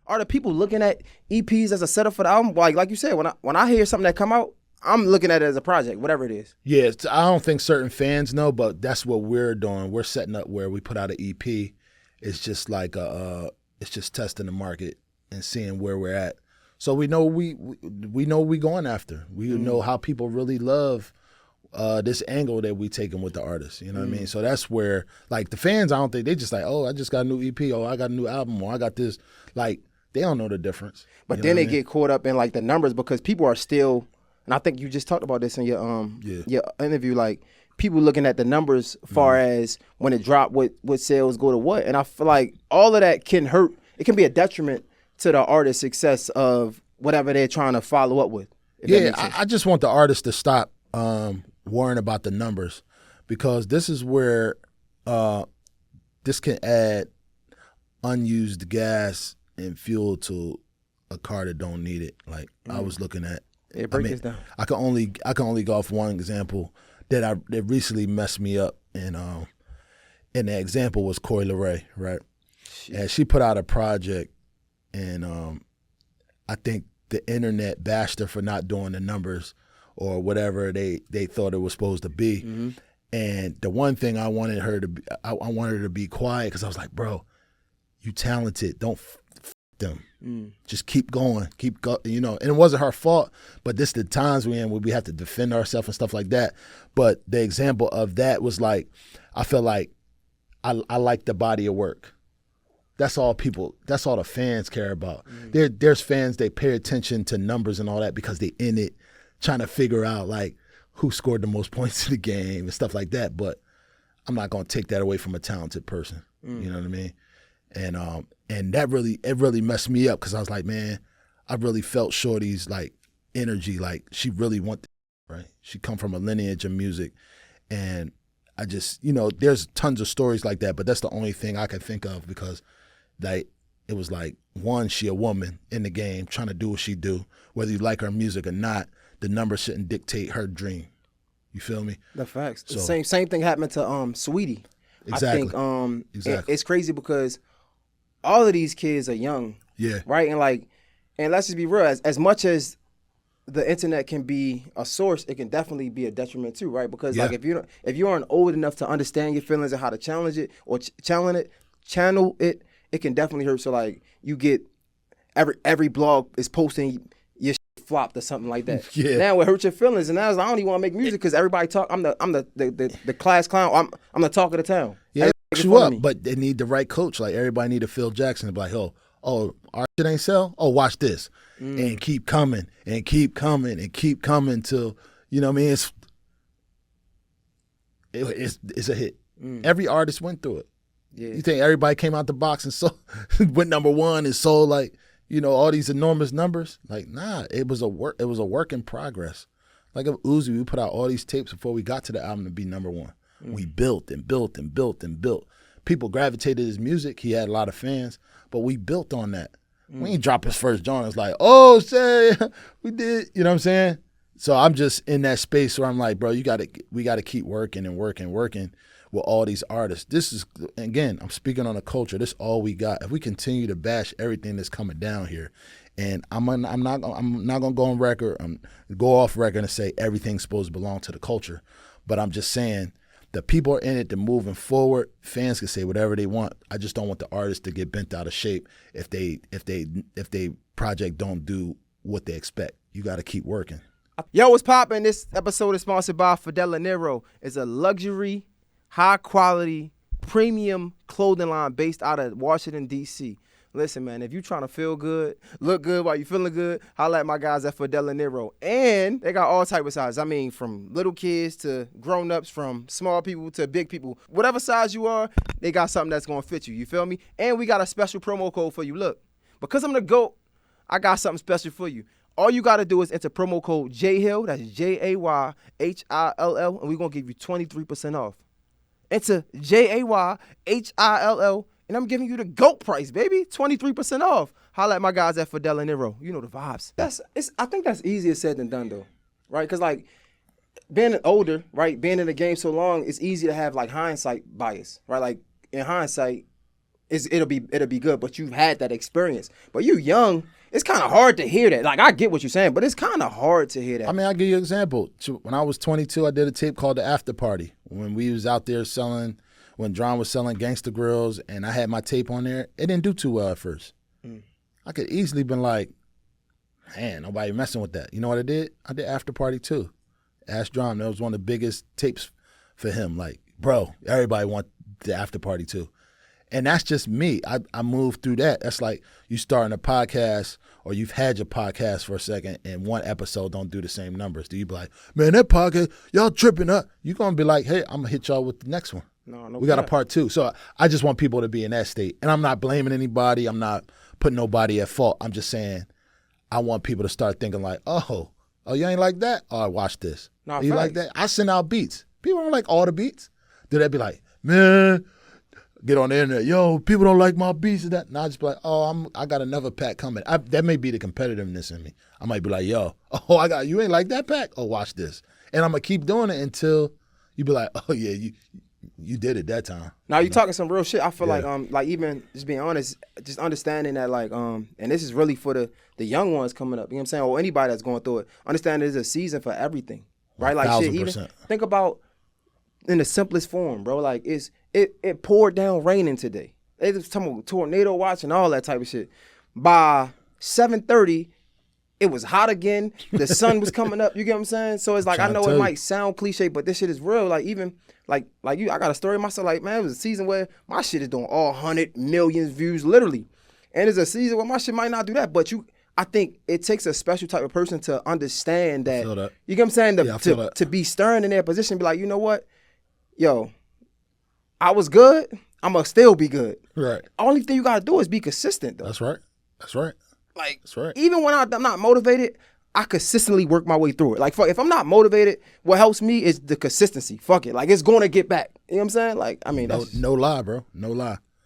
are the people looking at EPs as a setup for the album? Like you said, when I hear something that come out, I'm looking at it as a project, whatever it is. Yeah, I don't think certain fans know, but that's what we're doing. We're setting up where we put out an EP. It's just like it's just testing the market and seeing where we're at. So we know we know we going after. We know how people really love this angle that we taking with the artists. You know what I mean? So that's where, like, the fans, I don't think they just like, oh, I just got a new EP, or I got a new album, or I got this. Like, they don't know the difference. But then they get caught up in like the numbers because people are still. And I think you just talked about this in your interview, like people looking at the numbers far as when it dropped, what sales go to what. And I feel like all of that can hurt. It can be a detriment to the artist's success of whatever they're trying to follow up with. Yeah, I just want the artist to stop worrying about the numbers, because this is where this can add unused gas and fuel to a car that don't need it. Like I was looking at. Break this down. I can only go off one example that recently messed me up, and the example was Leray, right? And she put out a project, and I think the internet bashed her for not doing the numbers or whatever they thought it was supposed to be. Mm-hmm. And the one thing I wanted her to be, I wanted her to be quiet, because I was like, bro, you talented, don't them. Just keep going, you know. And it wasn't her fault, but this the times we're in where we have to defend ourselves and stuff like that. But the example of that was like, I feel like I like the body of work. That's all the fans care about. There's fans, they pay attention to numbers and all that because they in it trying to figure out like who scored the most points in the game and stuff like that. But I'm not gonna take that away from a talented person. You know what I mean? And that really messed me up, because I was like, man, I really felt Shorty's like energy, like she really wanted, right? She come from a lineage of music, and I just, you know, there's tons of stories like that, but that's the only thing I can think of, because like it was like, one, she a woman in the game trying to do what she do, whether you like her music or not. The numbers shouldn't dictate her dream. You feel me? The facts. So, the same thing happened to Sweetie. Exactly. I think exactly. It's crazy because all of these kids are young. Yeah. Right? And let's just be real, as much as the internet can be a source, it can definitely be a detriment too, right? Because like if you aren't old enough to understand your feelings and how to challenge it or channel it, it can definitely hurt. So like you get every blog is posting your shit flopped or something like that. Yeah. Now it hurts your feelings, and now I don't even want to make music because everybody talk. I'm the class clown. I'm the talk of the town. Yeah, you up, but they need the right coach. Like everybody need a Phil Jackson to be like, oh, our shit ain't sell. Oh, watch this, and keep coming and keep coming and keep coming till, you know what I mean. It's a hit. Every artist went through it. Yeah. You think everybody came out the box and went number one and sold like, you know, all these enormous numbers? Like, nah, it was a work in progress. Like of Uzi, we put out all these tapes before we got to the album to be number one. We built and built and built and built. People gravitated his music. He had a lot of fans, but we built on that. We ain't drop his first joint. It's like, oh, say we did. You know what I'm saying? So I'm just in that space where I'm like, bro, we got to keep working and working with all these artists. This is, again, I'm speaking on a culture. This is all we got. If we continue to bash everything that's coming down here, and I'm not gonna go on record, go off record and say everything's supposed to belong to the culture, but I'm just saying the people are in it. They're moving forward. Fans can say whatever they want. I just don't want the artists to get bent out of shape if they project don't do what they expect. You got to keep working. Yo, what's poppin'? This episode is sponsored by Fidel Nero. It's a luxury, high-quality, premium clothing line based out of Washington, D.C. Listen, man, if you trying to feel good, look good while you feeling good, holla at my guys at Fidel Nero. And they got all type of sizes. I mean, from little kids to grown-ups, from small people to big people. Whatever size you are, they got something that's going to fit you. You feel me? And we got a special promo code for you. Look, because I'm the GOAT, I got something special for you. All you got to do is enter promo code JHILL, that's JAYHILL, and we're going to give you 23% off. Enter JAYHILL, and I'm giving you the GOAT price, baby. 23% off. Holla at my guys at Fidel Nero. You know the vibes. I think that's easier said than done, though, right? Because, like, being older, right, being in the game so long, it's easy to have, like, hindsight bias, right? Like, in hindsight, it'll be good. But you've had that experience. But you young, it's kind of hard to hear that. Like I get what you're saying, but it's kind of hard to hear that. I mean, I'll give you an example. When I was 22, I did a tape called The After Party. When we was out there selling, when Dron was selling Gangsta Grills, and I had my tape on there, it didn't do too well at first. I could easily been like, man, nobody messing with that. You know what I did? I did After Party too. Ask Dron, that was one of the biggest tapes for him. Like, bro, everybody want the After Party too. And that's just me. I moved through that. That's like you starting a podcast or you've had your podcast for a second and one episode don't do the same numbers. Do you be like, man, that podcast, y'all tripping up. You're going to be like, hey, I'm going to hit y'all with the next one. No, we got a part 2. So I just want people to be in that state. And I'm not blaming anybody. I'm not putting nobody at fault. I'm just saying I want people to start thinking like, oh, you ain't like that? All right, watch this. No, you like that? I send out beats. People don't like all the beats. Do they be like, man, get on the internet, yo, people don't like my beats and that. And I just be like, I got another pack coming. That may be the competitiveness in me. I might be like, yo, you ain't like that pack? Oh, watch this. And I'm going to keep doing it until you be like, oh, yeah, you did it that time. Now you talking some real shit. I feel like even just being honest, just understanding that like and this is really for the young ones coming up. You know what I'm saying? Or anybody that's going through it. Understand there's a season for everything, right? Like 1,000%. shit. Even think about in the simplest form, bro. Like it poured down raining today. They was talking about tornado watch and all that type of shit. By 7:30. It was hot again. The sun was coming up. You get what I'm saying? So it's like, I know it might sound cliche, but this shit is real. Like even like you, I got a story myself. Like, man, it was a season where my shit is doing all 100 million views, literally. And it's a season where my shit might not do that. But I think it takes a special type of person to understand that. You get what I'm saying? To be stern in their position, be like, you know what? Yo, I was good. I'm going to still be good. Right. Only thing you got to do is be consistent, though. That's right. Like, that's right. Even when I'm not motivated, I consistently work my way through it. Like, fuck, if I'm not motivated, what helps me is the consistency. Fuck it. Like, it's going to get back. You know what I'm saying? Like, I mean, no lie, bro. No lie.